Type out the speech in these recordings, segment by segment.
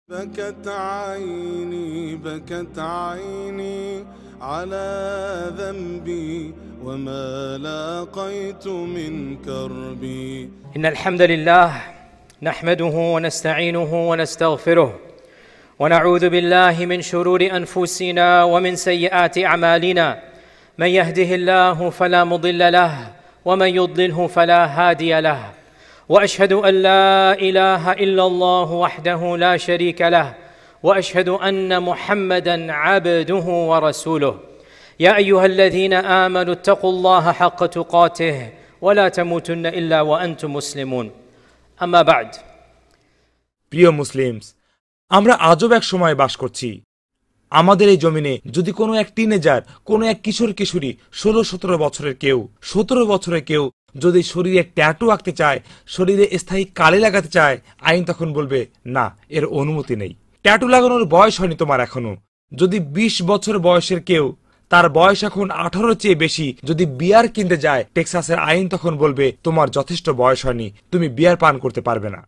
بكت عيني على ذنبي وما لاقيت من كربي. إن الحمد لله نحمده ونستعينه ونستغفره ونعوذ بالله من شرور أنفسنا ومن سيئات أعمالنا. من يهده الله فلا مضل له ومن يضلله فلا هادي له. وأشهد أن لا إله إلا الله وحده لا شريك له وأشهد أن محمدًا عبده ورسوله. يا أيها الذين آمنوا اتقوا الله حق تقاته ولا تموتن إلا وأنتم مسلمون. أما بعد. প্রিয় মুসলিমস, আমরা আজব এক সময় বাস করছি। আমাদের এই জমিনে যদি কোনো এক টিনেজার, কোনো এক কিশোর কিশোরী 16-17 বছরের কেউ, 17 বছরের কেউ যদি শরীরে ট্যাটু আঁকতে চায়, শরীরে স্থায়ী কালি লাগাতে চায়, আইন তখন বলবে না, এর অনুমতি নেই। ট্যাটু লাগানোর বয়স হয়নি তোমার এখনো। যদি 20 বছর বয়সের কেউ, তার বয়স এখন 18 চেয়ে বেশি, যদি বিয়ার কিনতে যায়, টেক্সাসের আইন তখন বলবে তোমার যথেষ্ট বয়স হয়নি, তুমি বিয়ার পান করতে পারবে না।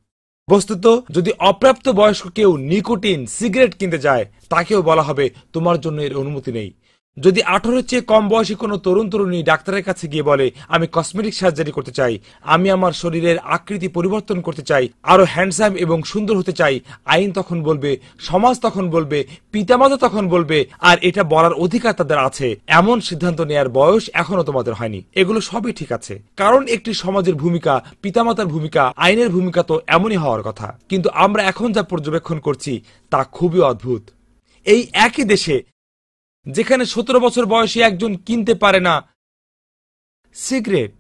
বস্তুত যদি অপ্রাপ্ত বয়স্ক কেউ নিকোটিন সিগারেট কিনতে যায়, তাকেও বলা হবে তোমার জন্য এর অনুমতি নেই। যদি 18 চেয়ে কম বয়সী কোনো তরুণী ডাক্তারের কাছে গিয়ে বলে আমি কসমেটিক সার্জারি করতে চাই, আমি আমার শরীরের আকৃতি পরিবর্তন করতে চাই, আরো হ্যান্ডসাম এবং সুন্দর হতে চাই, আইন তখন বলবে, সমাজ তখন বলবে, পিতামাতা তখন বলবে, আর এটা বলার অধিকার তাদের আছে। এমন সিদ্ধান্ত নেয়ার বয়স এখনো তোমাদের হয়নি। এগুলো সবই ঠিক আছে, কারণ একটি সমাজের ভূমিকা, পিতামাতার ভূমিকা, আইনের ভূমিকা তো এমনই হওয়ার কথা। কিন্তু আমরা এখন যা পর্যবেক্ষণ করছি তা খুবই অদ্ভুত। এই একই দেশে যেখানে 17 বছর বয়সী একজন কিনতে পারে না সিগারেট,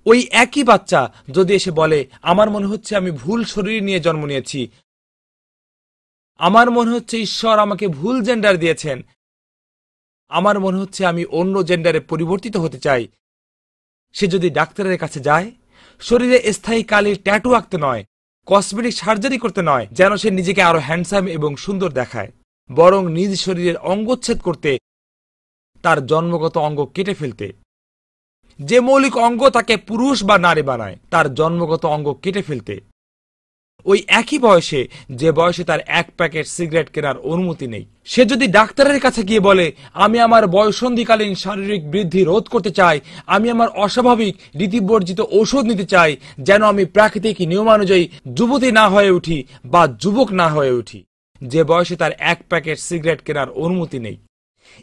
ওই একই বাচ্চা যদি এসে বলে আমার মনে হচ্ছে আমি ভুল শরীর নিয়ে জন্ম নিয়েছি, আমার মনে হচ্ছে ঈশ্বর আমাকে ভুল জেন্ডার দিয়েছেন, আমার মনে হচ্ছে আমি অন্য জেন্ডারে পরিবর্তিত হতে চাই, সে যদি ডাক্তারের কাছে যায়, শরীরে স্থায়ী কালির ট্যাটু আঁকতে নয়, কসমেটিক সার্জারি করতে নয়, যেন সে নিজেকে আরো হ্যান্ডসাম এবং সুন্দর দেখায়, বরং নিজ শরীরের অঙ্গচ্ছেদ করতে, তার জন্মগত অঙ্গ কেটে ফেলতে, যে মৌলিক অঙ্গ তাকে পুরুষ বা নারী বানায়, তার জন্মগত অঙ্গ কেটে ফেলতে, ওই একই বয়সে যে বয়সে তার 1 প্যাকেট সিগারেট কেনার অনুমতি নেই, সে যদি ডাক্তারের কাছে গিয়ে বলে আমি আমার বয়ঃসন্ধিকালীন শারীরিক বৃদ্ধি রোধ করতে চাই, আমি আমার অস্বাভাবিক রীতিবর্জিত ঔষধ নিতে চাই, যেন আমি প্রাকৃতিক নিয়মানুযায়ী যুবতী না হয়ে উঠি বা যুবক না হয়ে উঠি, যে বয়সে তার 1 প্যাকেট সিগারেট কেনার অনুমতি নেই,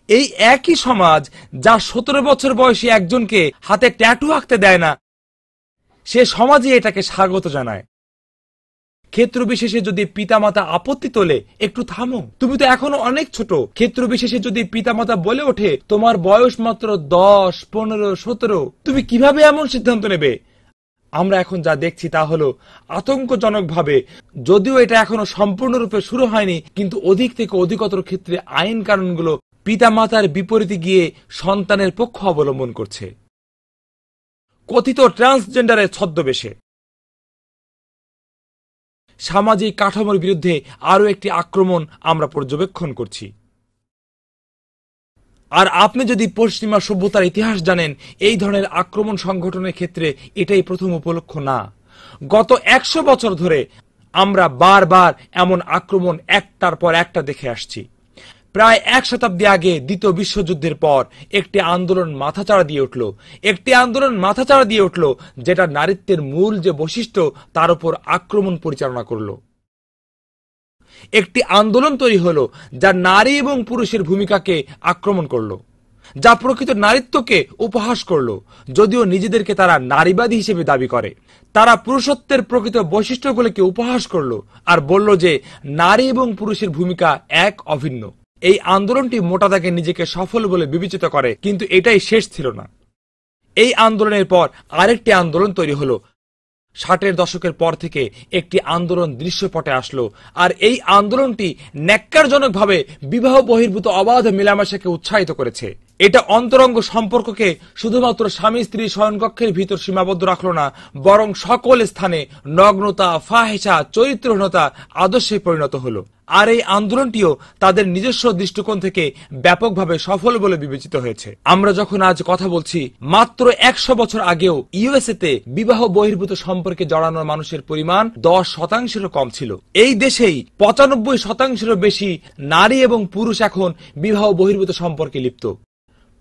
এই একই সমাজ যা 17 বছর বয়সী একজনকে হাতে ট্যাটু আঁকতে দেয় না, সে সমাজে এটাকে স্বাগত জানায়। ক্ষেত্র বিশেষে যদি পিতামাতা আপত্তি তোলে, একটু থামো, তুমি তো এখনো অনেক ছোট। ক্ষেত্র বিশেষে যদি পিতামাতা বলে ওঠে তোমার বয়স মাত্র 10, 15, 17, তুমি কিভাবে এমন সিদ্ধান্ত নেবে? আমরা এখন যা দেখছি তা হলো আতঙ্কজনকভাবে, যদিও এটা এখনো সম্পূর্ণরূপে শুরু হয়নি, কিন্তু অধিক থেকে অধিকতর ক্ষেত্রে আইন কানুনগুলো পিতামাতার বিপরীতে গিয়ে সন্তানের পক্ষ অবলম্বন করছে, কথিত ট্রান্সজেন্ডারের ছদ্মবেশে। সামাজিক কাঠামোর বিরুদ্ধে আরো একটি আক্রমণ আমরা পর্যবেক্ষণ করছি। আর আপনি যদি পশ্চিমা সভ্যতার ইতিহাস জানেন, এই ধরনের আক্রমণ সংগঠনের ক্ষেত্রে এটাই প্রথম উপলক্ষ না। গত 100 বছর ধরে আমরা বারবার এমন আক্রমণ একটার পর একটা দেখে আসছি। প্রায় 1 শতাব্দী আগে দ্বিতীয় বিশ্বযুদ্ধের পর একটি আন্দোলন মাথাচাড়া দিয়ে উঠল, যেটা নারীত্বের মূল যে বৈশিষ্ট্য তার উপর আক্রমণ পরিচালনা করল। একটি আন্দোলন তৈরি হলো যা নারী এবং পুরুষের ভূমিকাকে আক্রমণ করল, যা প্রকৃত নারীত্বকে উপহাস করল, যদিও নিজেদেরকে তারা নারীবাদী হিসেবে দাবি করে। তারা পুরুষত্বের প্রকৃত বৈশিষ্ট্যগুলোকে উপহাস করল আর বলল যে নারী এবং পুরুষের ভূমিকা এক অভিন্ন। এই আন্দোলনটি মোটা দাগে নিজেকে সফল বলে বিবেচিত করে, কিন্তু এটাই শেষ ছিল না। এই আন্দোলনের পর আরেকটি আন্দোলন তৈরি হলো। 60-এর দশকের পর থেকে একটি আন্দোলন দৃশ্যপটে আসলো, আর এই আন্দোলনটি ন্যাক্কারজনকভাবে বিবাহ বহির্ভূত অবাধ মেলামেশাকে উৎসাহিত করেছে। এটা অন্তরঙ্গ সম্পর্ককে শুধুমাত্র স্বামী স্ত্রী শয়নকক্ষের ভিতর সীমাবদ্ধ রাখলো না, বরং সকল স্থানে নগ্নতা, ফাহেসা, চরিত্রহীনতা আদর্শে পরিণত হলো। আর এই আন্দোলনটিও তাদের নিজস্ব দৃষ্টিকোণ থেকে ব্যাপকভাবে সফল বলে বিবেচিত হয়েছে। আমরা যখন আজ কথা বলছি, মাত্র 100 বছর আগেও ইউএসএতে বিবাহ বহির্ভূত সম্পর্কে জড়ানো মানুষের পরিমাণ 10%-এরও কম ছিল। এই দেশেই 95%-এরও বেশি নারী এবং পুরুষ এখন বিবাহ বহির্ভূত সম্পর্কে লিপ্ত।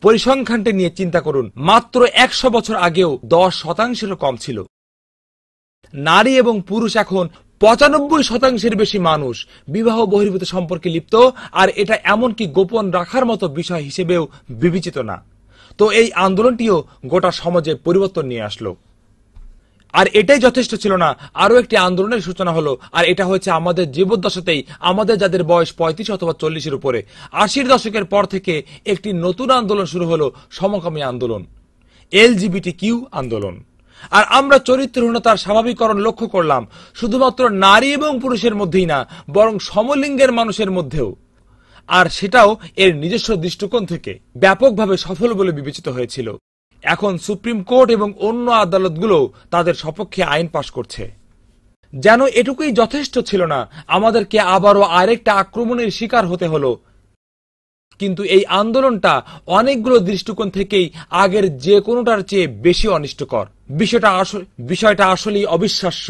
পরিসংখ্যানটি নিয়ে চিন্তা করুন, মাত্র 100 বছর আগেও 10%-এরও কম ছিল। নারী এবং পুরুষ এখন 95%-এর বেশি মানুষ বিবাহ বহির্ভূত সম্পর্কে লিপ্ত, আর এটা এমনকি গোপন রাখার মতো বিষয় হিসেবেও বিবেচিত না। তো এই আন্দোলনটিও গোটা সমাজে পরিবর্তন নিয়ে আসলো। আর এটাই যথেষ্ট ছিল না, আরো একটি আন্দোলনের সূচনা হলো, আর এটা হয়েছে আমাদের জীবদ্দশাতেই। আমাদের যাদের বয়স 35 অথবা 40-এর উপরে, 80-র দশকের পর থেকে একটি নতুন আন্দোলন শুরু হলো, সমকামী আন্দোলন, LGBTQ আন্দোলন। আর আমরা চরিত্রহীনতার স্বাভাবিকরণ লক্ষ্য করলাম শুধুমাত্র নারী এবং পুরুষের মধ্যেই না, বরং সমলিঙ্গের মানুষের মধ্যেও। আর সেটাও এর নিজস্ব দৃষ্টিকোণ থেকে ব্যাপকভাবে সফল বলে বিবেচিত হয়েছিল। এখন সুপ্রিম কোর্ট এবং অন্য আদালতগুলো তাদের সপক্ষে আইন পাশ করছে। যেন এটুকুই যথেষ্ট ছিল না, আমাদেরকে আবারও আরেকটা আক্রমণের শিকার হতে হলো। কিন্তু এই আন্দোলনটা অনেকগুলো দৃষ্টিকোণ থেকেই আগের যে কোনোটার চেয়ে বেশি অনিষ্টকর। বিষয়টা আসলেই অবিশ্বাস্য,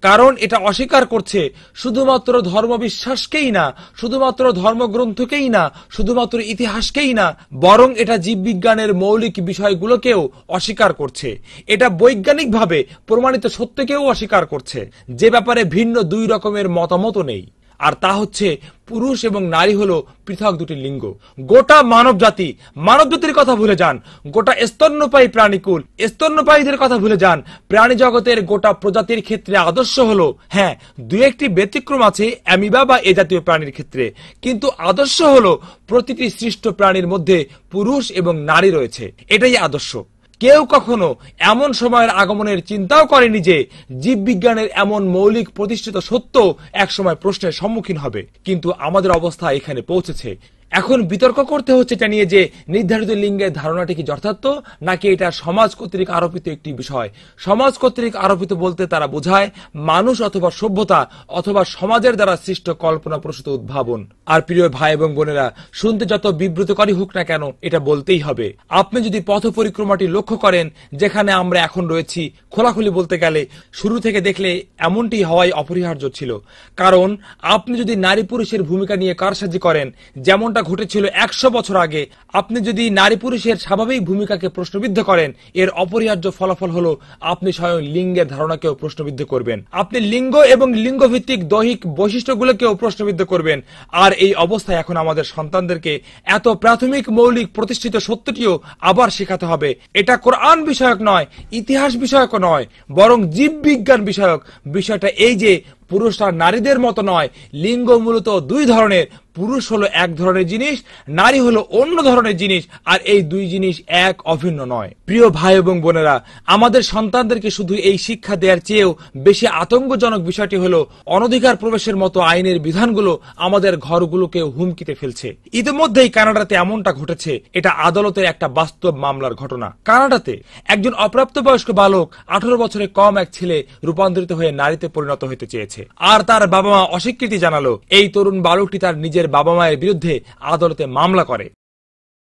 কারণ এটা অস্বীকার করছে শুধুমাত্র ধর্মবিশ্বাসকেই না, শুধুমাত্র ধর্মগ্রন্থকেই না, শুধুমাত্র ইতিহাসকেই না, বরং এটা জীববিজ্ঞানের মৌলিক বিষয়গুলোকেও অস্বীকার করছে। এটা বৈজ্ঞানিকভাবে প্রমাণিত সত্যকেও অস্বীকার করছে, যে ব্যাপারে ভিন্ন দুই রকমের মতামতও নেই। আর তা হচ্ছে পুরুষ এবং নারী হলো পৃথক দুটি লিঙ্গ। গোটা মানবজাতির কথা ভুলে যান, গোটা স্তন্যপায়ী প্রাণীকুল, স্তন্যপায়ীদের কথা ভুলে যান। প্রাণী জগতের গোটা প্রজাতির ক্ষেত্রে আদর্শ হলো, হ্যাঁ দু একটি ব্যতিক্রম আছে অ্যামিবা বা এ জাতীয় প্রাণীর ক্ষেত্রে, কিন্তু আদর্শ হলো প্রতিটি সৃষ্ট প্রাণীর মধ্যে পুরুষ এবং নারী রয়েছে। এটাই আদর্শ। কেউ কখনো এমন সময়ের আগমনের চিন্তাও করেনি যে জীববিজ্ঞানের এমন মৌলিক প্রতিষ্ঠিত সত্য একসময় প্রশ্নের সম্মুখীন হবে, কিন্তু আমাদের অবস্থা এখানে পৌঁছেছে। এখন বিতর্ক করতে হচ্ছে এটা নিয়ে যে নির্ধারিত লিঙ্গের ধারণাটি কি যথার্থ, নাকি এটা সমাজ কর্তৃক আরোপিত একটি বিষয়। সমাজ কর্তৃক আরোপিত বলতে তারা বোঝায় মানুষ অথবা সভ্যতা অথবা সমাজের দ্বারা সৃষ্ট কল্পনা প্রসূত উদ্ভাবন। আর প্রিয় ভাই এবং বোনেরা, শুনতে যত বিব্রতকারী হোক না কেন, এটা বলতেই হবে। আপনি যদি পথ পরিক্রমাটি লক্ষ্য করেন যেখানে আমরা এখন রয়েছি, খোলাখুলি বলতে গেলে শুরু থেকে দেখলে এমনটি হওয়াই অপরিহার্য ছিল। কারণ আপনি যদি নারী পুরুষের ভূমিকা নিয়ে কারসাজি করেন, যেমনটা ঘটেছিল 100 বছর আগে, আপনি যদি নারী পুরুষের স্বাভাবিক ভূমিকাকে প্রশ্নবিদ্ধ করেন, এর অপরিহার্য ফলাফল হলো আপনি স্বয়ং লিঙ্গের ধারণাকেও প্রশ্নবিদ্ধ করবেন। আপনি লিঙ্গ এবং লিঙ্গভিত্তিক দৈহিক বৈশিষ্ট্যগুলোকেও প্রশ্নবিদ্ধ করবেন। আর এই অবস্থায় এখন আমাদের সন্তানদেরকে এত প্রাথমিক মৌলিক প্রতিষ্ঠিত সত্যটিও আবার শেখাতে হবে। এটা কোরআন বিষয়ক নয়, ইতিহাস বিষয়ক নয়, বরং জীববিজ্ঞান বিষয়ক। বিষয়টা এই যে পুরুষরা নারীদের মতো নয়, লিঙ্গ মূলত দুই ধরনের। পুরুষ হলো এক ধরনের জিনিস, নারী হলো অন্য ধরনের জিনিস, আর এই দুই জিনিস এক, অভিন্ন নয়। প্রিয় ভাই এবং বোনেরা, আমাদের সন্তানদেরকে শুধু এই শিক্ষা দেওয়ার চেয়েও বেশি আতঙ্কজনক বিষয়টি হলো অনধিকার প্রবেশের মতো আইনের বিধানগুলো আমাদের ঘরগুলোকে হুমকিতে ফেলছে। ইতিমধ্যেই কানাডাতে এমনটা ঘটেছে। এটা আদালতের একটা বাস্তব মামলার ঘটনা। কানাডাতে একজন অপ্রাপ্তবয়স্ক বালক, 18 বছরের কম এক ছেলে রূপান্তরিত হয়ে নারীতে পরিণত হতে চেয়েছে, আর তার বাবা মা অস্বীকৃতি জানালো। এই তরুণ বালকটি তার নিজের বাবা মায়ের বিরুদ্ধে আদালতে মামলা করে,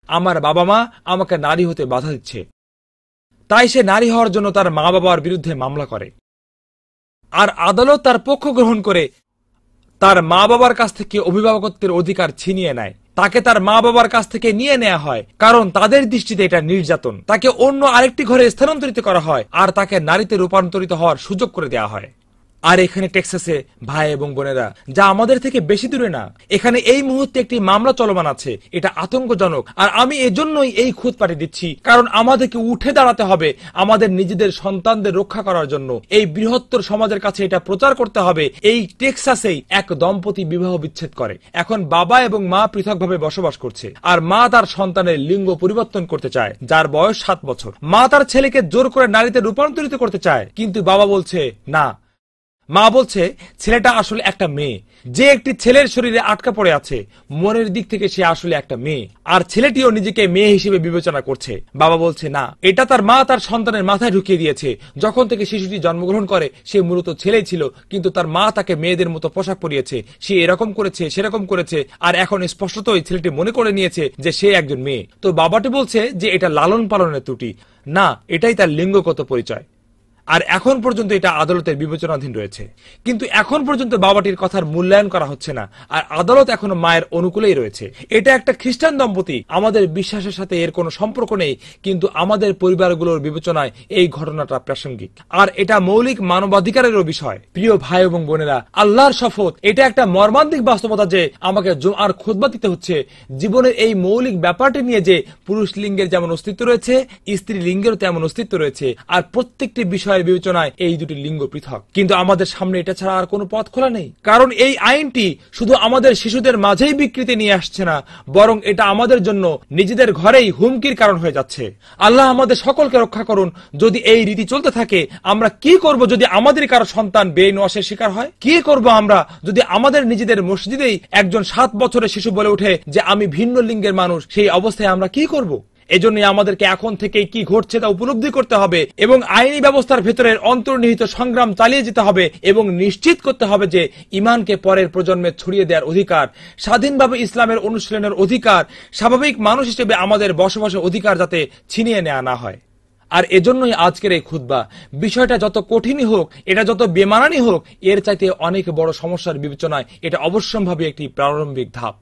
আমার বাবা মা আমাকে নারী হতে বাধা দিচ্ছে। তাই সে নারী হওয়ার জন্য তার মা বাবার বিরুদ্ধে মামলা করে। আর আদালত তার পক্ষ গ্রহণ করে তার মা বাবার কাছ থেকে অভিভাবকত্বের অধিকার ছিনিয়ে নেয়। তাকে তার মা বাবার কাছ থেকে নিয়ে নেওয়া হয়, কারণ তাদের দৃষ্টিতে এটা নির্যাতন। তাকে অন্য আরেকটি ঘরে স্থানান্তরিত করা হয়, আর তাকে নারীতে রূপান্তরিত হওয়ার সুযোগ করে দেওয়া হয়। আর এখানে টেক্সাসে, ভাই এবং বোনেরা, যা আমাদের থেকে বেশি দূরে না, এখানে এই মুহূর্তে একটি মামলা চলমান আছে। এটা আতঙ্কজনক। আর আমি এজন্যই এই খুঁত পাঠিয়ে দিচ্ছি, কারণ আমাদেরকে উঠে দাঁড়াতে হবে আমাদের নিজেদের সন্তানদের রক্ষা করার জন্য। এই বৃহত্তর সমাজের কাছে এটা প্রচার করতে হবে। এই টেক্সাসেই এক দম্পতি বিবাহ বিচ্ছেদ করে। এখন বাবা এবং মা পৃথকভাবে বসবাস করছে, আর মা তার সন্তানের লিঙ্গ পরিবর্তন করতে চায়, যার বয়স 7 বছর। মা তার ছেলেকে জোর করে নারীতে রূপান্তরিত করতে চায়, কিন্তু বাবা বলছে না, মা বলছে ছেলেটা আসলে একটা মেয়ে, যে একটি ছেলের শরীরে আটকা পড়ে আছে, মনের দিক থেকে সে আসলে একটা মেয়ে, আর ছেলেটিও নিজেকে মেয়ে হিসেবে বিবেচনা করছে। বাবা বলছে না, এটা তার মা তার সন্তানের মাথায় ঢুকিয়ে দিয়েছে। যখন থেকে শিশুটি জন্মগ্রহণ করে সে মূলত ছেলেই ছিল, কিন্তু তার মা তাকে মেয়েদের মতো পোশাক পরিয়েছে, সে এরকম করেছে সেরকম করেছে, আর এখন স্পষ্টতই ছেলেটি মনে করে নিয়েছে যে সে একজন মেয়ে। তো বাবাটি বলছে যে এটা লালন পালনের ত্রুটি না, এটাই তার লিঙ্গগত পরিচয়। আর এখন পর্যন্ত এটা আদালতের বিবেচনাধীন রয়েছে, কিন্তু এখন পর্যন্ত বাবাটির কথার মূল্যায়ন করা হচ্ছে না, আর আদালত এখনো মায়ের অনুকূলেই রয়েছে। এটা একটা খ্রিস্টান দম্পতি, আমাদের বিশ্বাসের সাথে এর কোনো সম্পর্ক নেই, কিন্তু আমাদের পরিবারগুলোর বিবেচনায় এই ঘটনাটা প্রাসঙ্গিক, আর এটা মৌলিক মানবাধিকারেরও বিষয়। প্রিয় ভাই এবং বোনেরা, আল্লাহর শপথ, এটা একটা মর্মান্তিক বাস্তবতা যে আমাকে জুমআর খুতবা দিতে হচ্ছে জীবনের এই মৌলিক ব্যাপারটি নিয়ে, যে পুরুষ লিঙ্গের যেমন অস্তিত্ব রয়েছে, স্ত্রী লিঙ্গেরও তেমন অস্তিত্ব রয়েছে, আর প্রত্যেকটি বিষয় বিবেচনায় এই দুটি লিঙ্গ পৃথক। কিন্তু আমাদের সামনে এটা ছাড়া আর কোনো পথ খোলা নেই, কারণ এই আইনটি শুধু আমাদের শিশুদের মাঝেই বিকৃতি নিয়ে আসছে না, বরং এটা আমাদের জন্য নিজেদের ঘরেই হুমকির কারণ হয়ে যাচ্ছে। আল্লাহ আমাদের সকলকে রক্ষা করুন। যদি এই রীতি চলতে থাকে, আমরা কি করব যদি আমাদের কারো সন্তান বেইনওয়াসের শিকার হয়? কি করব আমরা যদি আমাদের নিজেদের মসজিদেই একজন 7 বছরের শিশু বলে ওঠে যে আমি ভিন্ন লিঙ্গের মানুষ? সেই অবস্থায় আমরা কি করব? এজন্যই আমাদেরকে এখন থেকেই কি ঘটছে তা উপলব্ধি করতে হবে, এবং আইনি ব্যবস্থার ভেতরের অন্তর্নিহিত সংগ্রাম চালিয়ে যেতে হবে, এবং নিশ্চিত করতে হবে যে ইমানকে পরের প্রজন্মে ছড়িয়ে দেওয়ার অধিকার, স্বাধীনভাবে ইসলামের অনুশীলনের অধিকার, স্বাভাবিক মানুষ হিসেবে আমাদের বসবাসের অধিকার যাতে ছিনিয়ে নেওয়া না হয়। আর এজন্যই আজকের এই খুতবা। বিষয়টা যত কঠিনই হোক, এটা যত বেমানানি হোক, এর চাইতে অনেক বড় সমস্যার বিবেচনায় এটা অবশ্যম্ভাবী একটি প্রারম্ভিক ধাপ।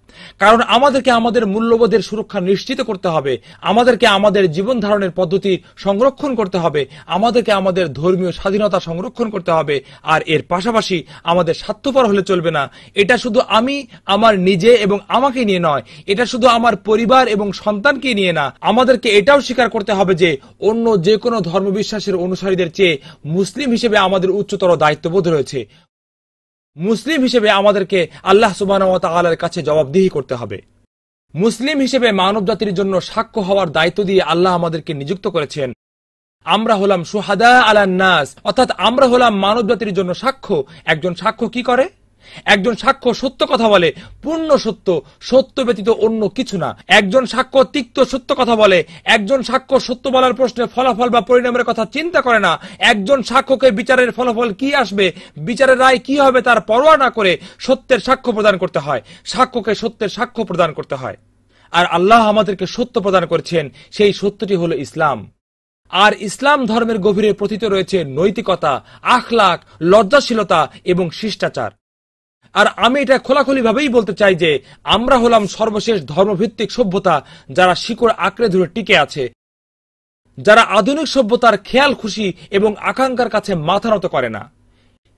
কারণ আমাদেরকে আমাদের মূল্যবোধের সুরক্ষা নিশ্চিত করতে হবে, আমাদেরকে আমাদের জীবন ধারণের পদ্ধতি সংরক্ষণ করতে হবে, আমাদেরকে আমাদের ধর্মীয় স্বাধীনতা সংরক্ষণ করতে হবে, আর এর পাশাপাশি আমাদের স্বার্থপর হলে চলবে না। এটা শুধু আমি আমার নিজে এবং আমাকে নিয়ে নয়, এটা শুধু আমার পরিবার এবং সন্তানকে নিয়ে না, আমাদেরকে এটাও স্বীকার করতে হবে যে অন্য যে কোনো ধর্মবিশ্বাসের অনুসারীদের চেয়ে মুসলিম হিসেবে আমাদের উচ্চতর দায়িত্ববোধ রয়েছে। মুসলিম হিসেবে আমাদেরকে আল্লাহ সুবহানাহু ওয়া তাআলার কাছে জবাবদিহি করতে হবে। মুসলিম হিসেবে মানব জাতির জন্য সাক্ষ্য হওয়ার দায়িত্ব দিয়ে আল্লাহ আমাদেরকে নিযুক্ত করেছেন। আমরা হলাম শুহাদা আলান নাস, অর্থাৎ আমরা হলাম মানব জাতির জন্য সাক্ষ্য। একজন সাক্ষ্য কি করে? একজন সাক্ষ্য সত্য কথা বলে, পূর্ণ সত্য, সত্য ব্যতীত অন্য কিছু না। একজন সাক্ষ্য তিক্ত সত্য কথা বলে। একজন সাক্ষ্য সত্য বলার প্রশ্নে ফলাফল বা পরিণামের কথা চিন্তা করে না। একজন সাক্ষ্যকে বিচারের ফলাফল কি আসবে, বিচারের রায় কি হবে তার পরোয়া না করে সত্যের সাক্ষ্য প্রদান করতে হয়। সাক্ষ্যকে সত্যের সাক্ষ্য প্রদান করতে হয়। আর আল্লাহ আমাদেরকে সত্য প্রদান করেছেন, সেই সত্যটি হলো ইসলাম। আর ইসলাম ধর্মের গভীরে প্রথিত রয়েছে নৈতিকতা, আখলাক, লজ্জাশীলতা এবং শিষ্টাচার। আর আমি এটা খোলাখুলি ভাবেই বলতে চাই যে আমরা হলাম সর্বশেষ ধর্মভিত্তিক সভ্যতা, যারা শিকড় আঁকড়ে ধরে টিকে আছে, যারা আধুনিক সভ্যতার খেয়াল খুশি এবং আকাঙ্ক্ষার কাছে মাথা নত করে না।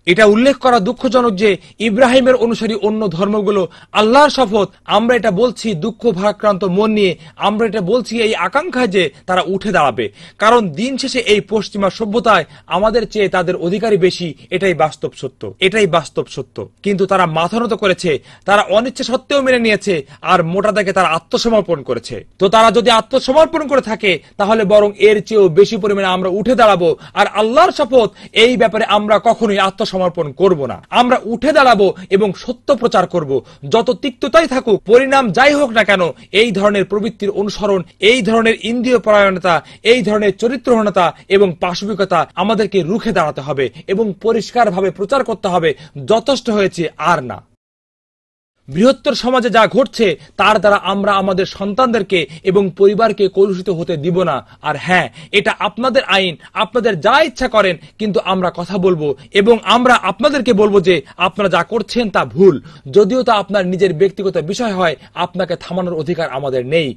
এটা উল্লেখ করা দুঃখজনক যে ইব্রাহিমের অনুসারী অন্য ধর্মগুলো, আল্লাহর শপথ আমরা এটা বলছি দুঃখ ভারাক্রান্ত মন নিয়ে, আমরা এটা বলছি এই আকাঙ্ক্ষায় যে তারা উঠে দাঁড়াবে, কারণ দিন শেষে এই পশ্চিমা সভ্যতায় আমাদের চেয়ে তাদের অধিকারী বেশি। এটাই বাস্তব সত্য, এটাই বাস্তব সত্য। কিন্তু তারা মাথা নত করেছে, তারা অনিচ্ছা সত্ত্বেও মেনে নিয়েছে, আর মোটা দাগে তারা আত্মসমর্পণ করেছে। তো তারা যদি আত্মসমর্পণ করে থাকে, তাহলে বরং এর চেয়েও বেশি পরিমাণে আমরা উঠে দাঁড়াবো। আর আল্লাহর শপথ, এই ব্যাপারে আমরা কখনোই সমর্পণ করব না। আমরা উঠে দাঁড়াবো এবং সত্য প্রচার করব। যত তিক্ততাই থাকুক, পরিণাম যাই হোক না কেন, এই ধরনের প্রবৃত্তির অনুসরণ, এই ধরনের ইন্দ্রিয় পরায়ণতা, এই ধরনের চরিত্রহীনতা এবং পাশবিকতা আমাদেরকে রুখে দাঁড়াতে হবে এবং পরিষ্কারভাবে প্রচার করতে হবে, যথেষ্ট হয়েছে আর না। বৃহত্তর সমাজে যা ঘটছে তার দ্বারা আমরা আমাদের সন্তানদেরকে এবং পরিবারকে কলুষিত হতে দিব না। আর হ্যাঁ, এটা আপনাদের আইন, আপনাদের যা ইচ্ছা করেন, কিন্তু আমরা কথা বলবো এবং আমরা আপনাদেরকে বলবো যে আপনারা যা করছেন তা ভুল। যদিও তা আপনার নিজের ব্যক্তিগত বিষয় হয়, আপনাকে থামানোর অধিকার আমাদের নেই।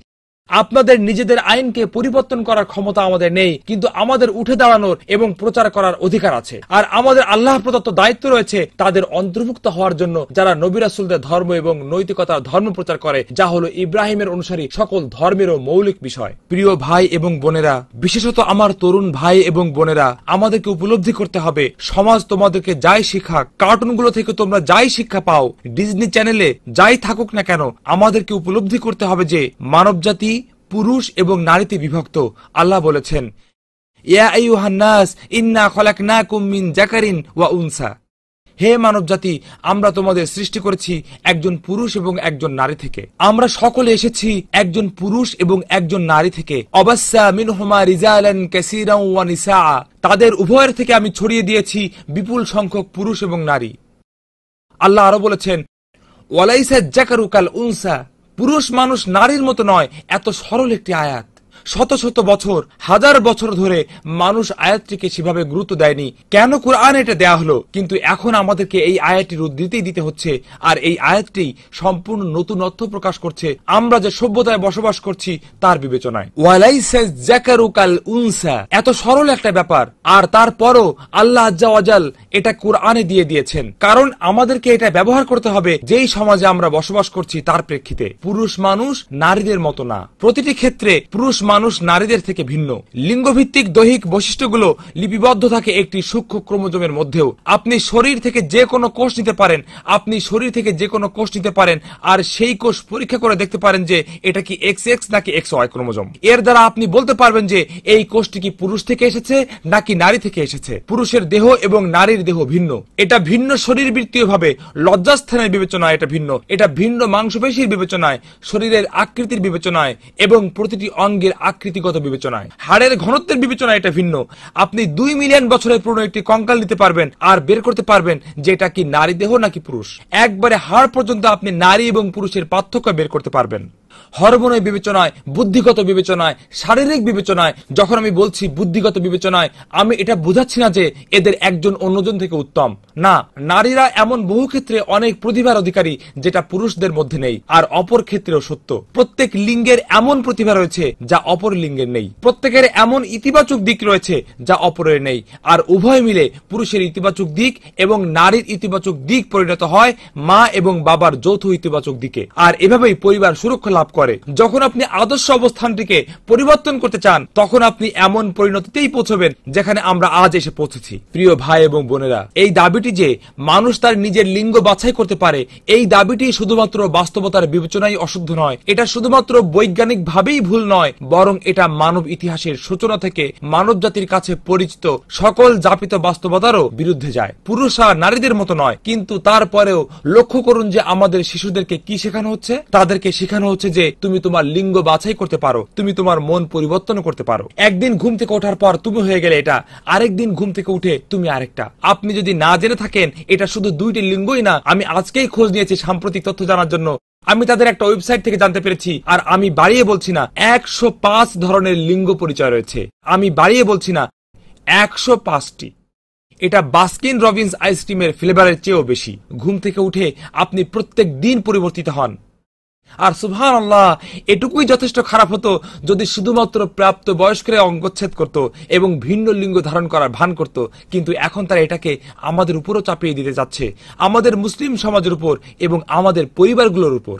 আপনাদের নিজেদের আইনকে পরিবর্তন করার ক্ষমতা আমাদের নেই, কিন্তু আমাদের উঠে দাঁড়ানোর এবং প্রচার করার অধিকার আছে। আর আমাদের আল্লাহ প্রদত্ত দায়িত্ব রয়েছে তাদের অন্তর্ভুক্ত হওয়ার জন্য, যারা নবী রাসূলদের ধর্ম এবং নৈতিকতার ধর্ম প্রচার করে, যা হলো ইব্রাহিমের অনুসারী সকল ধর্মেরও মৌলিক বিষয়। প্রিয় ভাই এবং বোনেরা, বিশেষত আমার তরুণ ভাই এবং বোনেরা, আমাদেরকে উপলব্ধি করতে হবে সমাজ তোমাদেরকে যাই শিখাক, কার্টুনগুলো থেকে তোমরা যাই শিক্ষা পাও, ডিজনি চ্যানেলে যাই থাকুক না কেন, আমাদেরকে উপলব্ধি করতে হবে যে মানবজাতি পুরুষ এবং নারীতে বিভক্ত। আল্লাহ বলেছেন, ইয়া আইয়ুহান নাস ইন্না খলাকনাকুম মিন যাকারিন ওয়া উনসা। হে মানব জাতি, আমরা তোমাদের সৃষ্টি করেছি একজন পুরুষ এবং একজন নারী থেকে। আমরা সকলে এসেছি একজন পুরুষ এবং একজন নারী থেকে। অবাসা মিনহুমা রিজালান কাসীরান ওয়া নিসা, তাদের উভয়ের থেকে আমি ছড়িয়ে দিয়েছি বিপুল সংখ্যক পুরুষ এবং নারী। আল্লাহ আরো বলেছেন, ওয়ালাইসা যাকারু কাল উনসা, পুরুষ মানুষ নারীর মতো নয়। এত সরল একটি আয়াত। শত শত বছর, হাজার বছর ধরে মানুষ আয়াতটিকে সেভাবে গুরুত্ব দেয়নি। কেন কুরআন এটা দেয়া হলো? কিন্তু এখন আমাদেরকে এই আয়াতটির উদ্ধৃতি দিতে হচ্ছে। আর এই আয়াতটি সম্পূর্ণ নতুন অর্থ প্রকাশ করছে আমরা যে সভ্যতায় বসবাস করছি তার বিবেচনায়। ওয়ালাইসা যাকারু কাল উনসা, এত সরল একটা ব্যাপার, আর তারপরও আল্লাহ আজ্জা ওয়াজাল এটা কুরআনে দিয়ে দিয়েছেন। কারণ আমাদেরকে এটা ব্যবহার করতে হবে যেই সমাজে আমরা বসবাস করছি তার প্রেক্ষিতে। পুরুষ মানুষ নারীদের মতো না। প্রতিটি ক্ষেত্রে পুরুষ মানুষ নারীদের থেকে ভিন্ন। লিঙ্গভিত্তিক দৈহিক বৈশিষ্ট্যগুলো লিপিবদ্ধ থাকে একটি সূক্ষ্ম ক্রোমোজোমের মধ্যেও। আপনি শরীর থেকে যে কোনো কোষ নিতে পারেন, আর সেই কোষ পরীক্ষা করে দেখতে পারেন যে এটা কি XX নাকি XY ক্রোমোজোম। এর দ্বারা আপনি বলতে পারবেন যে এই কোষটি কি পুরুষ থেকে এসেছে নাকি নারী থেকে এসেছে। পুরুষের দেহ এবং নারীর দেহ ভিন্ন। এটা ভিন্ন শরীরবৃত্তীয় ভাবে, লজ্জাস্থানের বিবেচনায় এটা ভিন্ন। এটা ভিন্ন মাংসপেশির বিবেচনায়, শরীরের আকৃতির বিবেচনায় এবং প্রতিটি অঙ্গের আকৃতিগত বিবেচনায়, হাড়ের ঘনত্বের বিবেচনায় এটা ভিন্ন। আপনি 2 মিলিয়ন বছরের পুরনো একটি কঙ্কাল নিতে পারবেন আর বের করতে পারবেন যে এটা কি নারী দেহ নাকি পুরুষ। একবারে হাড় পর্যন্ত আপনি নারী এবং পুরুষের পার্থক্য বের করতে পারবেন। হরমোনের বিবেচনায়, বুদ্ধিগত বিবেচনায়, শারীরিক বিবেচনায়। যখন আমি বলছি বুদ্ধিগত বিবেচনায়, আমি এটা বোঝাচ্ছি না যে এদের একজন অন্যজন থেকে উত্তম। না, নারীরা এমন বহু ক্ষেত্রে অনেক প্রতিভার অধিকারী যেটা পুরুষদের মধ্যে নেই। আর অপর ক্ষেত্রেও সত্য। প্রত্যেক লিঙ্গের এমন প্রতিভা রয়েছে যা অপর লিঙ্গের নেই। প্রত্যেকের এমন ইতিবাচক দিক রয়েছে যা অপরের নেই। আর উভয় মিলে পুরুষের ইতিবাচক দিক এবং নারীর ইতিবাচক দিক পরিণত হয় মা এবং বাবার যৌথ ইতিবাচক দিকে। আর এভাবেই পরিবার সুরক্ষা লাভ করে। যখন আপনি আদর্শ অবস্থানটিকে পরিবর্তন করতে চান, তখন আপনি এমন পরিণতিতেই পৌঁছবেন যেখানে আমরা আজ এসে পৌঁছেছি। প্রিয় ভাই এবং বোনেরা, এই দাবিটি যে মানুষ তার নিজের লিঙ্গ বাছাই করতে পারে, এই দাবিটি শুধুমাত্র বাস্তবতার বিবেচনায় অশুদ্ধ নয়। এটা শুধুমাত্র বৈজ্ঞানিক ভাবেই ভুল নয়, বরং এটা মানব ইতিহাসের সূচনা থেকে মানব জাতির কাছে পরিচিত সকল যাপিত বাস্তবতারও বিরুদ্ধে যায়। পুরুষরা নারীদের মতো নয়, কিন্তু তারপরেও লক্ষ্য করুন যে আমাদের শিশুদেরকে কি শেখানো হচ্ছে। তাদেরকে শেখানো হচ্ছে যে তুমি তোমার লিঙ্গ বাছাই করতে পারো, তুমি তোমার মন পরিবর্তন করতে পারো। একদিন ঘুম থেকে ওঠার পর তুমি হয়ে গেলে এটা, আরেকদিন ঘুম থেকে উঠে তুমি আরেকটা। আপনি যদি না জেনে থাকেন এটা শুধু 2টি লিঙ্গই না, আমি আজকেই খোঁজ নিয়েছি সাম্প্রতিক তথ্য জানার জন্য। আমি তাদের একটা ওয়েবসাইট থেকে জানতে পেরেছি, আর আমি বাড়িয়ে বলছি না, 105 ধরনের লিঙ্গ পরিচয় রয়েছে। আমি বাড়িয়ে বলছি না, 105টি। এটা বাস্কিন রবিন্স আইসক্রিমের ফ্লেভারের চেয়েও বেশি। ঘুম থেকে উঠে আপনি প্রত্যেক দিন পরিবর্তিত হন। আর সুবহানাল্লাহ, এটুকুই যথেষ্ট খারাপ হতো যদি শুধুমাত্র প্রাপ্ত বয়স্করা অঙ্গচ্ছেদ করত এবং ভিন্ন লিঙ্গ ধারণ করার ভান করত। কিন্তু এখন তারা এটাকে আমাদের উপরও চাপিয়ে দিতে যাচ্ছে, আমাদের মুসলিম সমাজের উপর এবং আমাদের পরিবারগুলোর উপর।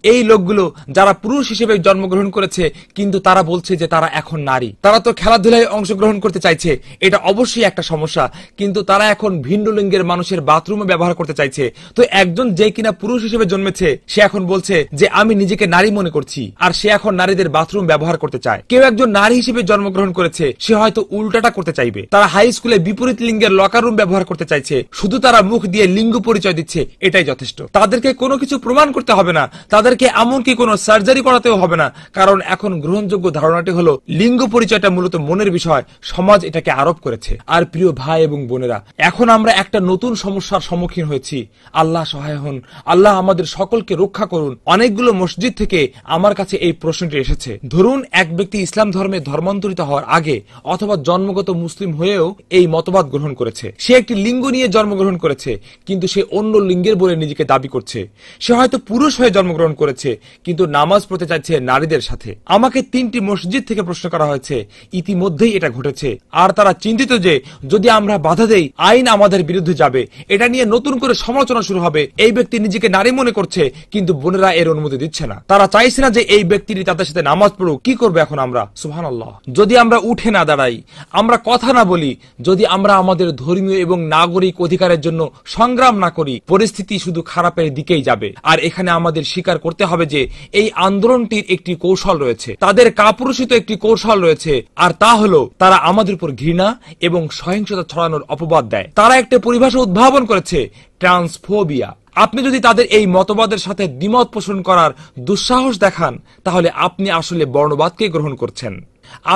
এই লোকগুলো যারা পুরুষ হিসেবে জন্মগ্রহণ করেছে, কিন্তু তারা বলছে যে তারা এখন নারী। তারা তো খেলাধুলায় অংশগ্রহণ করতে চাইছে, এটা অবশ্যই একটা সমস্যা, কিন্তু তারা এখন ভিন্ন লিঙ্গের মানুষের বাথরুমে ব্যবহার করতে চাইছে। তো একজন যে কিনা পুরুষ হিসেবে জন্মেছে, সে এখন বলছে যে আমি নিজেকে নারী মনে করছি, আর সে এখন নারীদের বাথরুম ব্যবহার করতে চায়। কেউ একজন নারী হিসেবে জন্মগ্রহণ করেছে, সে হয়তো উল্টাটা করতে চাইবে। তারা হাই স্কুলে বিপরীত লিঙ্গের লকার রুম ব্যবহার করতে চাইছে। শুধু তারা মুখ দিয়ে লিঙ্গ পরিচয় দিচ্ছে, এটাই যথেষ্ট। তাদেরকে কোনো কিছু প্রমাণ করতে হবে না, তাদেরকে এমনকি কোনো সার্জারি করাতেও হবে না। কারণ এখন গ্রহণযোগ্য ধারণাটি হলো লিঙ্গ পরিচয়টা মূলত মনের বিষয়, সমাজ এটাকে আরোপ করেছে। আর প্রিয় ভাই এবং বোনেরা, এখন আমরা একটা নতুন সমস্যার সম্মুখীন হয়েছি। আল্লাহ সহায় হন, আল্লাহ আমাদের সকলকে রক্ষা করুন। অনেকগুলো মসজিদ থেকে আমার কাছে এই প্রশ্নটি এসেছে। ধরুন এক ব্যক্তি ইসলাম ধর্মে ধর্মান্তরিত হওয়ার আগে অথবা জন্মগত মুসলিম হয়েও এই মতবাদ গ্রহণ করেছে। সে একটি লিঙ্গ নিয়ে জন্মগ্রহণ করেছে, কিন্তু সে অন্য লিঙ্গের বলে নিজেকে দাবি করছে। সে হয়তো পুরুষ হয়ে জন্মগ্রহণ করেছে, কিন্তু নামাজ পড়তে চাইছে নারীদের সাথে। আমাকে 3টি মসজিদ থেকে প্রশ্ন করা হয়েছে, ইতিমধ্যেই এটা ঘটেছে। আর তারা চিন্তিত যে যদি আমরা বাধা দেই, আইন আমাদের বিরুদ্ধে যাবে, এটা নিয়ে নতুন করে সমালোচনা শুরু হবে। এই ব্যক্তি নিজেকে নারী মনে করছে, কিন্তু বোনেরা এর অনুমতি দিচ্ছে না। তারা চাইছে না যে এই ব্যক্তিটি তাদের সাথে নামাজ পড়ুক। কি করবে এখন আমরা? সুবহানাল্লাহ। যদি আমরা উঠে না দাঁড়াই, আমরা কথা না বলি, যদি আমরা আমাদের ধর্মীয় এবং নাগরিক অধিকারের জন্য সংগ্রাম না করি, পরিস্থিতি শুধু খারাপের দিকেই যাবে। আর এখানে আমাদের স্বীকার করতে করতে হবে যে এই আন্দোলনটির একটি কৌশল রয়েছে, তাদের কাপুরুষিত একটি কৌশল রয়েছে, আর তা হলো তারা আমাদের উপর ঘৃণা এবং সহিংসতা ছড়ানোর অপবাদ দেয়। তারা একটা পরিভাষা উদ্ভাবন করেছে, ট্রান্সফোবিয়া। আপনি যদি তাদের এই মতবাদের সাথে দ্বিমত পোষণ করার দুঃসাহস দেখান, তাহলে আপনি আসলে বর্ণবাদকে গ্রহণ করছেন।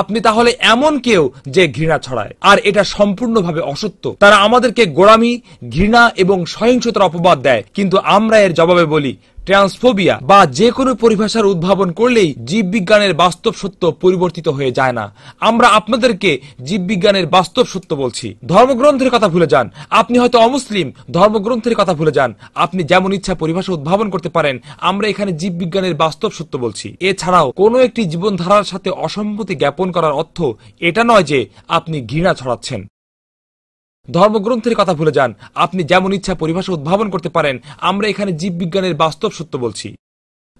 আপনি তাহলে এমন কেউ যে ঘৃণা ছড়ায়, আর এটা সম্পূর্ণভাবে অসত্য। তারা আমাদেরকে গোঁড়ামি, ঘৃণা এবং সহিংসতার অপবাদ দেয়, কিন্তু আমরা এর জবাবে বলি ট্রান্সফোবিয়া বা যে কোনো পরিভাষার উদ্ভাবন করলেই জীববিজ্ঞানের বাস্তব সত্য পরিবর্তিত হয়ে যায় না। আমরা আপনাদেরকে জীববিজ্ঞানের বাস্তব সত্য বলছি। ধর্মগ্রন্থের কথা ভুলে যান। আপনি হয়তো অমুসলিম, ধর্মগ্রন্থের কথা ভুলে যান। আপনি যেমন ইচ্ছা পরিভাষা উদ্ভাবন করতে পারেন। আমরা এখানে জীববিজ্ঞানের বাস্তব সত্য বলছি। এছাড়াও কোনো একটি জীবনধারার সাথে অসম্মতি জ্ঞাপন করার অর্থ এটা নয় যে আপনি ঘৃণা ছড়াচ্ছেন। ধর্মগ্রন্থের কথা ভুলে যান। আপনি যেমন ইচ্ছা পরিভাষা উদ্ভাবন করতে পারেন। আমরা এখানে জীববিজ্ঞানের বাস্তব সত্য বলছি।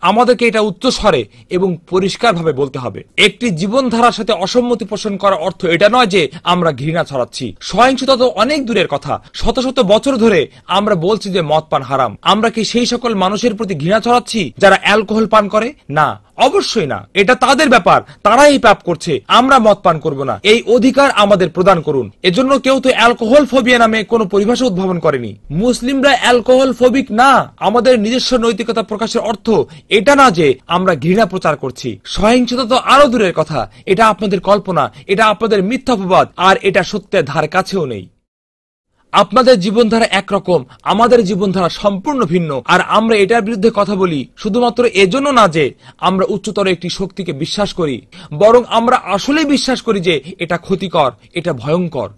আমাদেরকে এটা উচ্চস্বরে এবং পরিষ্কারভাবে বলতে হবে। একটি জীবনধারার সাথে অসম্মতি পোষণ করার অর্থ এটা নয় যে আমরা ঘৃণা ছড়াচ্ছি। সহিংসতা তো অনেক দূরের কথা। শত শত বছর ধরে আমরা বলছি যে মদ পান হারাম। আমরা কি সেই সকল মানুষের প্রতি ঘৃণা ছড়াচ্ছি যারা অ্যালকোহল পান করে? না, অবশ্যই না। এটা তাদের ব্যাপার, তারা এই পাপ করছে। আমরা মদ পান করব না, এই অধিকার আমাদের প্রদান করুন। এজন্য কেউ তো অ্যালকোহল ফোবিয়া নামে কোনো পরিভাষা উদ্ভাবন করেনি। মুসলিমরা অ্যালকোহল ফোবিক না। আমাদের নিজস্ব নৈতিকতা প্রকাশের অর্থ এটা না যে আমরা ঘৃণা প্রচার করছি। সহিংসতা তো আরো দূরের কথা। এটা আপনাদের কল্পনা, এটা আপনাদের মিথ্যাপবাদ, আর এটা সত্যের ধার কাছেও নেই। আপনাদের জীবনধারা একরকম, আমাদের জীবনধারা সম্পূর্ণ ভিন্ন। আর আমরা এটার বিরুদ্ধে কথা বলি শুধুমাত্র এজন্য না যে আমরা উচ্চতর একটি শক্তিকে বিশ্বাস করি, বরং আমরা আসলেই বিশ্বাস করি যে এটা ক্ষতিকর, এটা ভয়ঙ্কর।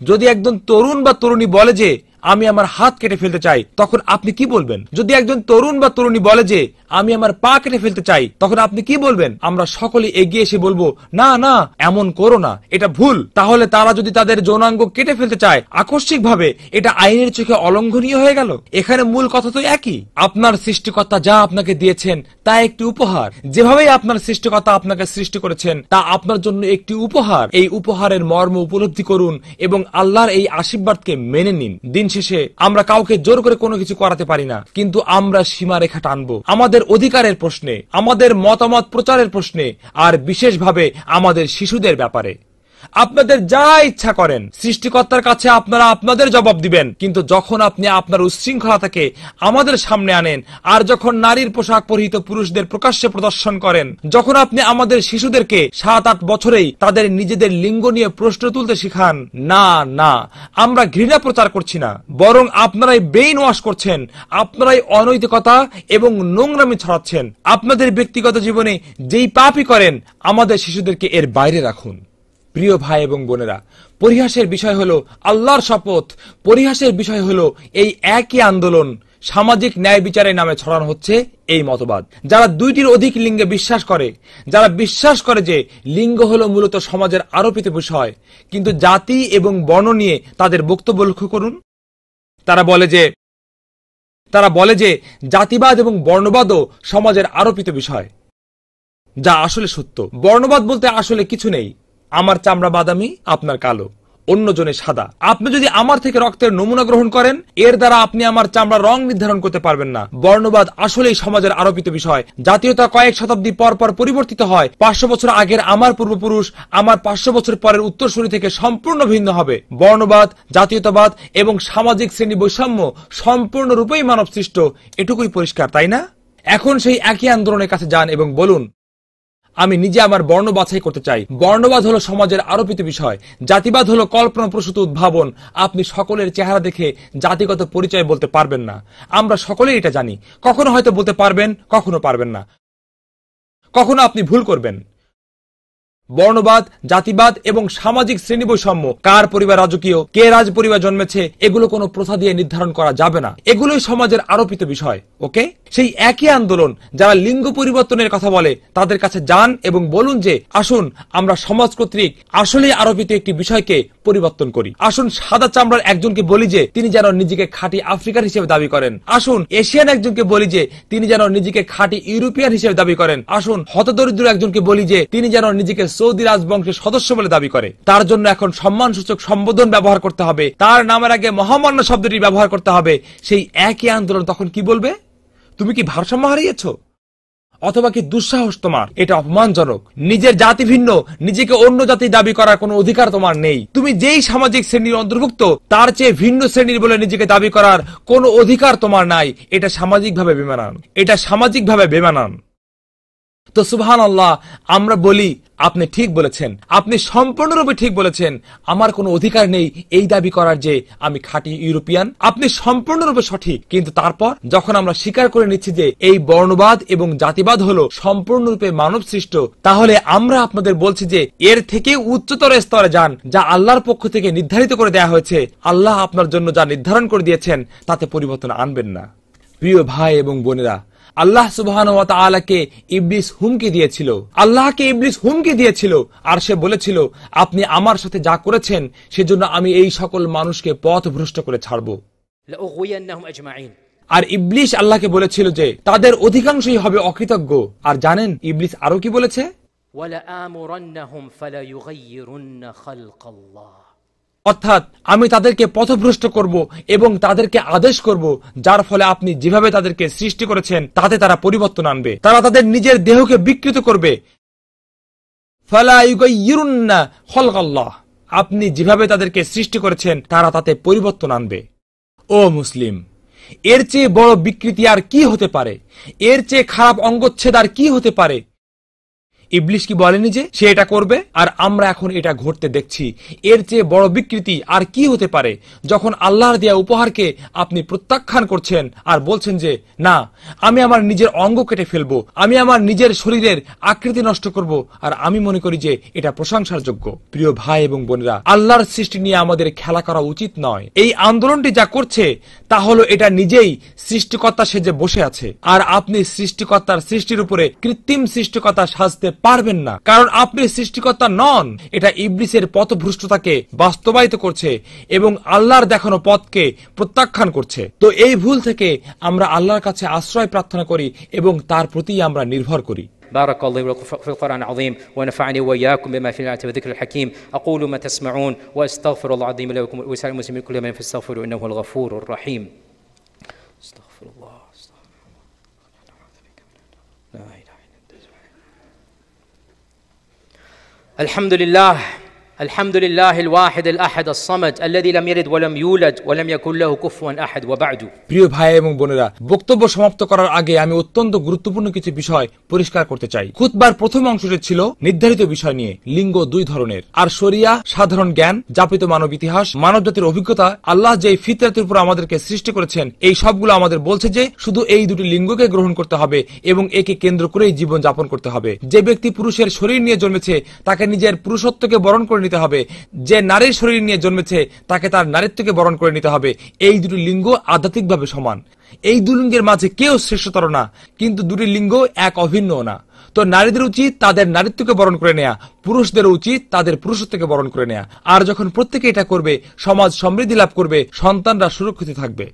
যদি একজন তরুণ বা তরুণী বলে যে আমি আমার হাত কেটে ফেলতে চাই, তখন আপনি কি বলবেন? যদি একজন তরুণ বা তরুণী বলে যে আমি আমার পা কেটে ফেলতে চাই, তখন আপনি কি বলবেন? আমরা সকলে এগিয়ে এসে বলবো না না, এমন করো না, এটা ভুল। তাহলে তারা যদি তাদের যৌনাঙ্গ কেটে ফেলতে চায় আকস্মিকভাবে, এটা আইনের চোখে অলঙ্ঘনীয় হয়ে গেল। এখানে মূল কথা তো একই। আপনার সৃষ্টিকর্তা যা আপনাকে দিয়েছেন তা একটি উপহার। যেভাবেই আপনার সৃষ্টিকর্তা আপনাকে সৃষ্টি করেছেন তা আপনার জন্য একটি উপহার। এই উপহারের মর্ম উপলব্ধি করুন এবং আল্লাহর এই আশীর্বাদকে মেনে নিন। দিন শেষে আমরা কাউকে জোর করে কোনো কিছু করাতে পারি না, কিন্তু আমরা সীমারেখা টানবো আমাদের অধিকারের প্রশ্নে, আমাদের মতামত প্রচারের প্রশ্নে, আর বিশেষভাবে আমাদের শিশুদের ব্যাপারে। আপনাদের যা ইচ্ছা করেন, সৃষ্টিকর্তার কাছে আপনারা আপনাদের জবাব দিবেন। কিন্তু যখন আপনি আপনার উচ্ছৃঙ্খলতাকে আমাদের সামনে আনেন, আর যখন নারীর পোশাক পরিহিত পুরুষদের প্রকাশ্যে প্রদর্শন করেন, যখন আপনি আমাদের শিশুদেরকে 7-8 বছরেই তাদের নিজেদের লিঙ্গ নিয়ে প্রশ্ন তুলতে শিখান, না না, আমরা ঘৃণা প্রচার করছি না, বরং আপনারাই ব্রেইন ওয়াশ করছেন, আপনারাই অনৈতিকতা এবং নোংরামি ছড়াচ্ছেন। আপনাদের ব্যক্তিগত জীবনে যেই পাপই করেন, আমাদের শিশুদেরকে এর বাইরে রাখুন। প্রিয় ভাই এবং বোনেরা, পরিহাসের বিষয় হলো আল্লাহর শপথ, পরিহাসের বিষয় হলো এই একই আন্দোলন সামাজিক ন্যায় বিচারের নামে ছড়ানো হচ্ছে এই মতবাদ। যারা 2টির অধিক লিঙ্গে বিশ্বাস করে, যারা বিশ্বাস করে যে লিঙ্গ হলো মূলত সমাজের আরোপিত বিষয়, কিন্তু জাতি এবং বর্ণ নিয়ে তাদের বক্তব্য লক্ষ্য করুন। তারা বলে যে জাতিবাদ এবং বর্ণবাদও সমাজের আরোপিত বিষয়, যা আসলে সত্য। বর্ণবাদ বলতে আসলে কিছু নেই। আমার চামড়া বাদামি, আপনার কালো, অন্যজনের সাদা। আপনি যদি আমার থেকে রক্তের নমুনা গ্রহণ করেন, এর দ্বারা আপনি আমার চামড়ার রং নির্ধারণ করতে পারবেন না। বর্ণবাদ আসলেই সমাজের আরোপিত বিষয়। জাতীয়তা কয়েক শতাব্দী পর পর পরিবর্তিত হয়। 500 বছর আগের আমার পূর্বপুরুষ আমার 500 বছর পরের উত্তরসূরি থেকে সম্পূর্ণ ভিন্ন হবে। বর্ণবাদ, জাতীয়তাবাদ এবং সামাজিক শ্রেণী বৈষম্য সম্পূর্ণরূপেই মানব সৃষ্ট, এটুকুই পরিষ্কার, তাই না? এখন সেই একই আন্দোলনের কাছে যান এবং বলুন, আমি নিজে আমার বর্ণ বাছাই করতে চাই। বর্ণবাদ হলো সমাজের আরোপিত বিষয়, জাতিবাদ হলো কল্পনাপ্রসূত উদ্ভাবন। আপনি সকলের চেহারা দেখে জাতিগত পরিচয় বলতে পারবেন না। আমরা সকলেই এটা জানি। কখনো হয়তো বলতে পারবেন, কখনো পারবেন না, কখনো আপনি ভুল করবেন। বর্ণবাদ, জাতিবাদ এবং সামাজিক শ্রেণী বৈষম্য, কার পরিবার রাজকীয়, কে রাজ পরিবার জন্মেছে, এগুলো কোনো প্রথা দিয়ে নির্ধারণ করা যাবে না। এগুলোই সমাজের আরোপিত বিষয়। ওকে, সেই একই আন্দোলন যারা লিঙ্গ পরিবর্তনের কথা বলে, তাদের কাছে যান এবং বলুন যে আসুন আমরা সমাজ কর্তৃক আসলেই আরোপিত একটি বিষয়কে পরিবর্তন করি। আসুন সাদা চামড়ার একজনকে বলি যে তিনি যেন নিজেকে খাঁটি আফ্রিকান হিসেবে দাবি করেন। আসুন এশিয়ান একজনকে বলি যে তিনি যেন নিজেকে খাঁটি ইউরোপিয়ান হিসেবে দাবি করেন। আসুন হতদরিদ্র একজনকে বলি যে তিনি যেন নিজেকে সৌদি রাজবংশের সদস্য বলে দাবি করে। তার জন্য এখন সম্মানসূচক সম্বোধন ব্যবহার করতে হবে, তার নামের আগে মহামান্য শব্দটি ব্যবহার করতে হবে। সেই একই আন্দোলন তখন কি বলবে? তুমি কি ভারসাম্য হারিয়েছ? অথবা কি দুঃসাহস তোমার? এটা অপমানজনক। নিজের জাতি ভিন্ন, নিজেকে অন্য জাতি দাবি করার কোনো অধিকার তোমার নেই। তুমি যেই সামাজিক শ্রেণীর অন্তর্ভুক্ত তার চেয়ে ভিন্ন শ্রেণীর বলে নিজেকে দাবি করার কোনো অধিকার তোমার নাই। এটা সামাজিকভাবে বেমানান, এটা সামাজিকভাবে বেমানান। তো সুবহানাল্লাহ, আমরা বলি আপনি ঠিক বলেছেন, আপনি সম্পূর্ণরূপে ঠিক বলেছেন, আমার কোনো অধিকার নেই এই দাবি করার যে আমি খাঁটি ইউরোপিয়ান। আপনি সম্পূর্ণরূপে সঠিক, কিন্তু তারপর যখন আমরা স্বীকার করে নিচ্ছি যে এই বর্ণবাদ এবং জাতিবাদ হলো সম্পূর্ণরূপে মানব সৃষ্ট, তাহলে আমরা আপনাদের বলছি যে এর থেকে উচ্চতর স্তরে যান, যা আল্লাহর পক্ষ থেকে নির্ধারিত করে দেয়া হয়েছে। আল্লাহ আপনার জন্য যা নির্ধারণ করে দিয়েছেন তাতে পরিবর্তন আনবেন না। প্রিয় ভাই এবং বোনেরা, আল্লাহ সুবহানাহু ওয়া তাআলাকে ইবলিস হুমকি দিয়েছিল, আল্লাহকে ইবলিস হুমকি দিয়েছিল, আর সে বলেছিল আপনি আমার সাথে যা করেছেন সেজন্য আমি এই সকল মানুষকে পথভ্রষ্ট করে ছাড়ব। আর ইবলিস আল্লাহকে বলেছিল যে তাদের অধিকাংশই হবে অকৃতজ্ঞ। আর জানেন ইবলিস আরো কি বলেছে? অর্থাৎ আমি তাদেরকে পথভ্রষ্ট করব এবং তাদেরকে আদেশ করব, যার ফলে আপনি যেভাবে তাদেরকে সৃষ্টি করেছেন তাতে তারা পরিবর্তন আনবে। তারা তাদের নিজের দেহকে বিকৃত করবে। ফালা ইউগাইয়িরুন্না খালকাল্লাহ, আপনি যেভাবে তাদেরকে সৃষ্টি করেছেন তারা তাতে পরিবর্তন আনবে। ও মুসলিম, এর চেয়ে বড় বিকৃতি আর কি হতে পারে? এর চেয়ে খারাপ অঙ্গচ্ছেদ আর কি হতে পারে? ইবলিস কি বলেনি যে সে এটা করবে? আর আমরা এখন এটা ঘটতে দেখছি। এর চেয়ে বড় বিকৃতি আর কি হতে পারে যখন আল্লাহর দেয়া উপহারকে আপনি প্রত্যাখ্যান করছেন আর বলছেন যে না, আমি আমার নিজের অঙ্গ কেটে ফেলবো, আমি আমার নিজের শরীরের আকৃতি নষ্ট করব। আর আমি মনে করি যে এটা প্রশংসার যোগ্য। প্রিয় ভাই এবং বোনেরা, আল্লাহর সৃষ্টি নিয়ে আমাদের খেলা করা উচিত নয়। এই আন্দোলনটি যা করছে তা হলো এটা নিজেই সৃষ্টিকর্তা সেজে বসে আছে, আর আপনি সৃষ্টিকর্তার সৃষ্টির উপরে কৃত্রিম সৃষ্টিকর্তা সাজতে পারবেন না, কারণ আপনি সৃষ্টিকর্তা নন। এটা ইবলিসের পথভ্রষ্টতাকে বাস্তবায়িত করছে এবং আল্লাহর দেখানো পথকে প্রত্যাখ্যান করছে। তো এই ভুল থেকে আমরা আল্লাহর কাছে আশ্রয় প্রার্থনা করি এবং তার প্রতি আমরা নির্ভর করি। بارك الله لكم في القرآن العظيم ونفعني وإياكم بما في الآيات والذكر الحكيم. أقول ما تسمعون وأستغفر الله العظيم لكم ولسائر المسلمين كل من فاستغفروا إنه هو الغفور الرحيم. استغفر الله. لا إله إلا أنت. الحمد لله، الحمد لله الواحد الأحد الصمد الذي لم يلد ولم يولد ولم يكن له كفوا أحد. وبعد প্রিয় ভাই এবং বোনেরা, বক্তব্য সমাপ্ত করার আগে আমি অত্যন্ত গুরুত্বপূর্ণ কিছু বিষয় পরিষ্কার করতে চাই। খুতবার প্রথম অংশটি ছিল নির্ধারিত বিষয় নিয়ে। লিঙ্গ দুই ধরনের, আর শরিয়া সাধারণ জ্ঞান, যাপিত মানব ইতিহাস, মানব জাতির অভিজ্ঞতা, আল্লাহ যে ফিতরাতের উপর আমাদেরকে সৃষ্টি করেছেন, এই সবগুলো আমাদের বলছে যে শুধু এই দুটি লিঙ্গকে গ্রহণ করতে হবে এবং একে কেন্দ্র করেই জীবন যাপন করতে হবে। যে ব্যক্তি পুরুষের শরীর নিয়ে জন্মেছে তাকে নিজের পুরুষত্বকে বরণ করে নিতে হবে, যে নারীর শরীর নিয়ে জন্মেছে তাকে তার নারীত্বকে বরণ করে নিতে হবে। এই দুটি লিঙ্গ আধ্যাত্মিকভাবে সমান। এই দুই লিঙ্গের মাঝে কেউ শ্রেষ্ঠতর না, কিন্তু দুটি লিঙ্গ এক অভিন্ন না। তো নারীদের উচিত তাদের নারীত্বকে বরণ করে নেয়া, পুরুষদের উচিত তাদের পুরুষত্বকে বরণ করে নেয়া। আর যখন প্রত্যেকে এটা করবে, সমাজ সমৃদ্ধি লাভ করবে, সন্তানরা সুরক্ষিত থাকবে।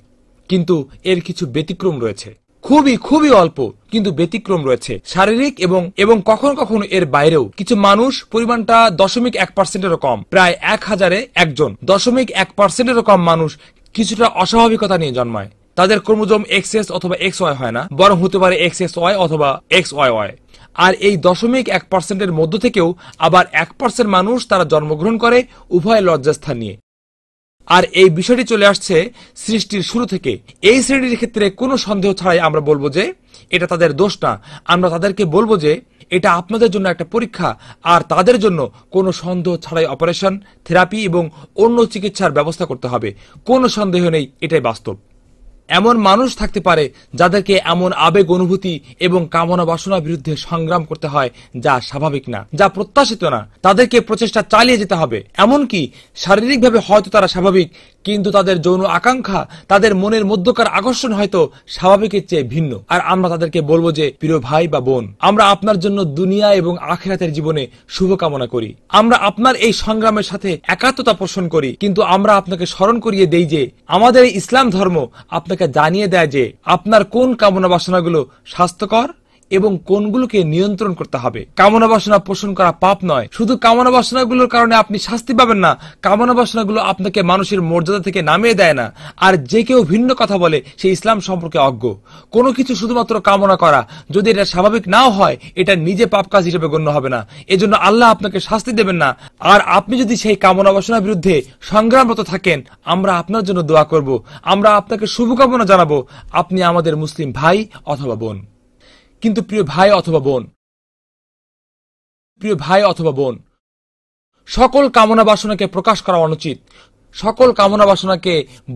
কিন্তু এর কিছু ব্যতিক্রম রয়েছে, খুবই অল্প কিন্তু ব্যতিক্রম রয়েছে, শারীরিক এবং কখনো কখনো এর বাইরেও। কিছু মানুষ, পরিমাণটা 0.1%-এরও কম, প্রায় 1000-এ একজন, 0.1%-এরও কম মানুষ কিছুটা অস্বাভাবিকতা নিয়ে জন্মায়। তাদের ক্রোমোজোম XS অথবা XY হয় না, বরং হতে পারে XXY অথবা XYY। আর এই 0.1%-এর মধ্য থেকেও আবার 1% মানুষ তারা জন্মগ্রহণ করে উভয় লজ্জাস্থান নিয়ে। আর এই বিষয়টি চলে আসছে সৃষ্টির শুরু থেকে। এই শ্রেণীর ক্ষেত্রে কোনো সন্দেহ ছাড়াই আমরা বলবো যে এটা তাদের দোষ না। আমরা তাদেরকে বলবো যে এটা আপনাদের জন্য একটা পরীক্ষা, আর তাদের জন্য কোনো সন্দেহ ছাড়াই অপারেশন, থেরাপি এবং অন্য চিকিৎসার ব্যবস্থা করতে হবে। কোনো সন্দেহ নেই, এটাই বাস্তব। এমন মানুষ থাকতে পারে যাদেরকে এমন আবেগ, অনুভূতি এবং কামনা বাসনার বিরুদ্ধে সংগ্রাম করতে হয় যা স্বাভাবিক না, যা প্রত্যাশিত না। তাদেরকে প্রচেষ্টা চালিয়ে যেতে হবে। এমনকি শারীরিকভাবে হয়তো তারা স্বাভাবিক, কিন্তু তাদের যৌন আকাঙ্ক্ষা, তাদের মনের মধ্যকার আকর্ষণ হয়তো স্বাভাবিকের চেয়ে ভিন্ন। আর আমরা তাদেরকে বলবো যে প্রিয় ভাই বা বোন, আমরা আপনার জন্য দুনিয়া এবং আখিরাতের জীবনে শুভকামনা করি। আমরা আপনার এই সংগ্রামের সাথে একাত্মতা পোষণ করি, কিন্তু আমরা আপনাকে স্মরণ করিয়ে দেই যে আমাদের ইসলাম ধর্ম আপনাকে জানিয়ে দেয় যে আপনার কোন কামনা বাসনাগুলো স্বাস্থ্যকর এবং কোনগুলোকে নিয়ন্ত্রণ করতে হবে। কামনা বাসনা পোষণ করা পাপ নয়। শুধু কামনা বাসনাগুলোর কারণে আপনি শাস্তি পাবেন না, কামনা বাসনাগুলো আপনাকে মানুষের মর্যাদা থেকে নামিয়ে দেয় না। আর যে কেউ ভিন্ন কথা বলে সে ইসলাম সম্পর্কে অজ্ঞ। কোনো কিছু শুধুমাত্র কামনা করা যদি এটা স্বাভাবিক নাও হয়, এটা নিজে পাপ কাজ হিসেবে গণ্য হবে না। এজন্য আল্লাহ আপনাকে শাস্তি দেবেন না। আর আপনি যদি সেই কামনা বাসনার বিরুদ্ধে সংগ্রামরত থাকেন, আমরা আপনার জন্য দোয়া করব, আমরা আপনাকে শুভকামনা জানাবো। আপনি আমাদের মুসলিম ভাই অথবা বোন। কিন্তু প্রিয় ভাই অথবা বোন, সকল কামনা বাসনাকে প্রকাশ করা অনুচিত। সকল কামনা বাসনাকে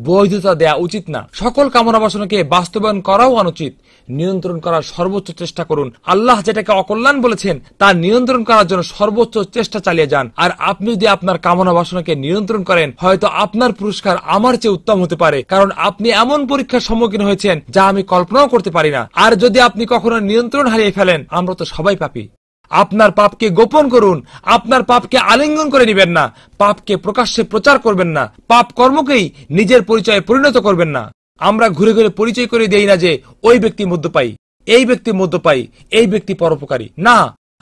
বৈধতা দেয়া উচিত না। সকল কামনা বাসনাকে বাস্তবায়ন করাও অনুচিত। নিয়ন্ত্রণ করার সর্বোচ্চ চেষ্টা করুন। আল্লাহ যেটাকে অকল্যাণ বলেছেন তা নিয়ন্ত্রণ করার জন্য সর্বোচ্চ চেষ্টা চালিয়ে যান। আর আপনি যদি আপনার কামনা বাসনাকে নিয়ন্ত্রণ করেন, হয়তো আপনার পুরস্কার আমার চেয়ে উত্তম হতে পারে, কারণ আপনি এমন পরীক্ষার সম্মুখীন হয়েছেন যা আমি কল্পনাও করতে পারি না। আর যদি আপনি কখনো নিয়ন্ত্রণ হারিয়ে ফেলেন, আমরা তো সবাই পাপী। আপনার পাপকে গোপন করুন, আপনার পাপকে আলিঙ্গন করে নেবেন না, পাপকে প্রকাশ্যে প্রচার করবেন না, পাপ কর্মকেই নিজের পরিচয়ে পরিণত করবেন না। আমরা ঘুরে ঘুরে পরিচয় করে দেই না যে ওই ব্যক্তি মদ্যপায়ী, এই ব্যক্তি মদ্যপায়ী, এই ব্যক্তি পরোপকারী। না,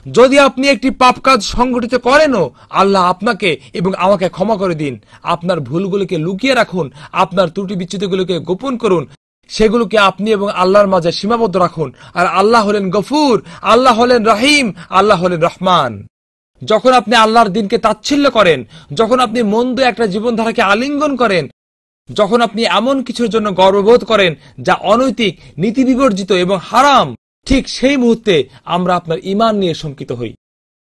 যদি আপনি একটি পাপ কাজ সংগঠিত করেনও, আল্লাহ আপনাকে এবং আমাকে ক্ষমা করে দিন। আপনার ভুলগুলোকে লুকিয়ে রাখুন, আপনার ত্রুটি বিচ্যুতিগুলোকে গোপন করুন, সেগুলোকে আপনি এবং আল্লাহর মাঝে সীমাবদ্ধ রাখুন। আর আল্লাহ হলেন গফুর, আল্লাহ হলেন রহিম, আল্লাহ হলেন রহমান। যখন আপনি আল্লাহর দিনকে তাচ্ছিল্য করেন, যখন আপনি মন্দ একটা জীবনধারাকে আলিঙ্গন করেন, যখন আপনি এমন কিছুর জন্য গর্ববোধ করেন যা অনৈতিক, নীতি বিবর্জিত এবং হারাম, ঠিক সেই মুহূর্তে আমরা আপনার ঈমান নিয়ে শঙ্কিত হই।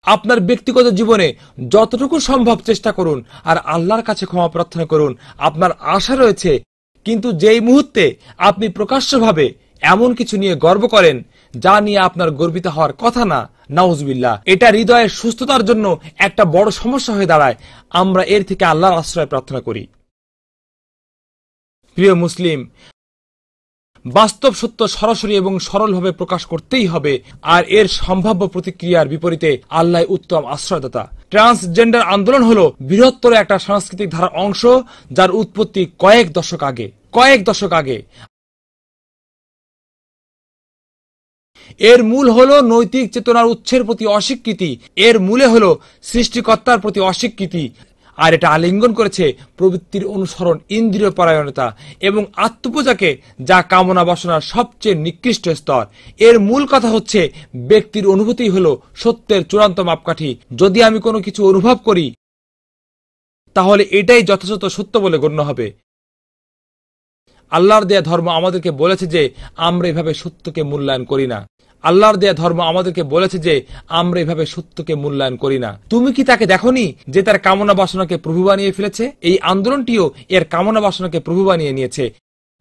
আপনার ব্যক্তিগত জীবনে যতটুকু সম্ভব চেষ্টা করুন আর আল্লাহর কাছে ক্ষমা প্রার্থনা করুন। আপনার আশা রয়েছে, কিন্তু যেই মুহূর্তে আপনি প্রকাশ্যভাবে এমন কিছু নিয়ে গর্ব করেন যা নিয়ে আপনার গর্বিত হওয়ার কথা না, নাউজুবিল্লাহ, এটা হৃদয়ের সুস্থতার জন্য একটা বড় সমস্যা হয়ে দাঁড়ায়। আমরা এর থেকে আল্লাহর আশ্রয় প্রার্থনা করি। প্রিয় মুসলিম, বাস্তব সত্য সরাসরি এবং সরলভাবে প্রকাশ করতেই হবে। আর এর সম্ভাব্য প্রতিক্রিয়ার বিপরীতে আল্লাহ উত্তম আশ্রয়দাতা। ট্রান্সজেন্ডার আন্দোলন হল বৃহত্তর একটা সাংস্কৃতিক ধারার অংশ, যার উৎপত্তি কয়েক দশক আগে। এর মূল হল নৈতিক চেতনার উৎসের প্রতি অস্বীকৃতি, এর মূলে হল সৃষ্টিকর্তার প্রতি অস্বীকৃতি। আর এটা আলিঙ্গন করেছে প্রবৃত্তির অনুসরণ, ইন্দ্রিয় পরায়ণতা এবং আত্মপূজাকে, যা কামনা বাসনার সবচেয়ে নিকৃষ্ট স্তর। এর মূল কথা হচ্ছে ব্যক্তির অনুভূতি হল সত্যের চূড়ান্ত মাপকাঠি। যদি আমি কোনো কিছু অনুভব করি, তাহলে এটাই যথাযথ সত্য বলে গণ্য হবে। আল্লাহর দেয়া ধর্ম আমাদেরকে বলেছে যে আমরা এভাবে সত্যকে মূল্যায়ন করি না। তুমি কি তাকে দেখোনি যে তার কামনা বাসনাকে প্রভু বানিয়ে ফেলেছে? এই আন্দোলনটিও এর কামনা বাসনাকে প্রভু বানিয়ে নিয়েছে।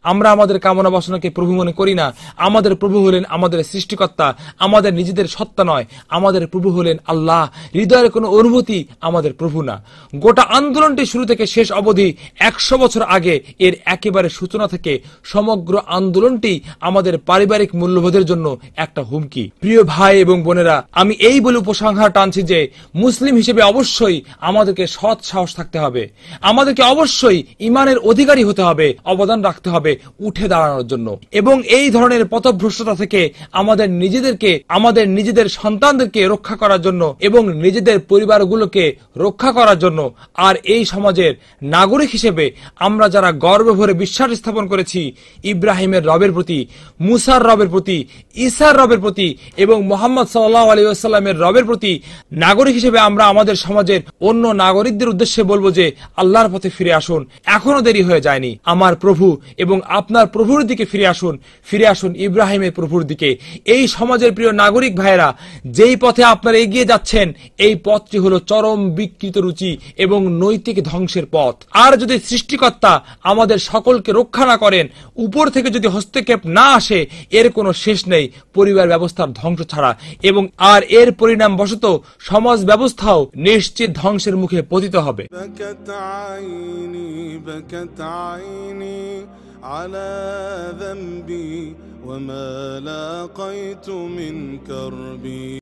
আমরা আমাদের কামনা বাসনাকে প্রভু মনে করি না। আমাদের প্রভু হলেন আমাদের সৃষ্টিকর্তা, আমাদের নিজেদের সত্তা নয়। আমাদের প্রভু হলেন আল্লাহ। হৃদয়ের কোনো অনুভূতি আমাদের প্রভু না। গোটা আন্দোলনটি শুরু থেকে শেষ অবধি 100 বছর আগে, এর একেবারে সূচনা থেকে সমগ্র আন্দোলনটি আমাদের পারিবারিক মূল্যবোধের জন্য একটা হুমকি। প্রিয় ভাই এবং বোনেরা, আমি এই বলে উপসংহার টানছি যে মুসলিম হিসেবে অবশ্যই আমাদেরকে সৎ সাহস থাকতে হবে। আমাদেরকে অবশ্যই ঈমানের অধিকারী হতে হবে, অবদান রাখতে হবে উঠে দাঁড়ানোর জন্য। এবং এই ধরনের পথভ্রষ্টতা থেকে আমাদের নিজেদেরকে, আমাদের নিজেদের সন্তানদেরকে রক্ষা করার জন্য এবং নিজেদের পরিবারগুলোকে রক্ষা করার জন্য। আর এই সমাজের নাগরিক হিসেবে আমরা যারা গর্ব ভরে বিশ্বাস স্থাপন করেছি ইব্রাহিমের রবের প্রতি, মুসার রবের প্রতি, ঈসার রবের প্রতি এবং মুহাম্মদ সাল্লাল্লাহু আলাইহি ওয়াসাল্লামের রবের প্রতি, নাগরিক হিসেবে আমরা আমাদের সমাজের অন্য নাগরিকদের উদ্দেশ্যে বলবো যে আল্লাহর পথে ফিরে আসুন, এখনো দেরি হয়ে যায়নি। আমার প্রভু এবং আপনার প্রভুর দিকে ফিরে আসুন ইব্রাহিমের প্রভুর দিকে। এই সমাজের প্রিয় নাগরিক ভাইয়েরা, যেই পথে আপনারা এগিয়ে যাচ্ছেন, এই পথটি হলো চরম বিকৃত রুচি এবং নৈতিক ধ্বংসের পথ। আর যদি সৃষ্টিকর্তা আমাদের সকলকে রক্ষা না করেন, উপর থেকে যদি হস্তক্ষেপ না আসে, এর কোনো শেষ নেই পরিবার ব্যবস্থার ধ্বংস ছাড়া। এবং আর এর পরিণাম বশত সমাজ ব্যবস্থাও নিশ্চিত ধ্বংসের মুখে পতিত হবে। على ذنبي وما لاقيت من كربي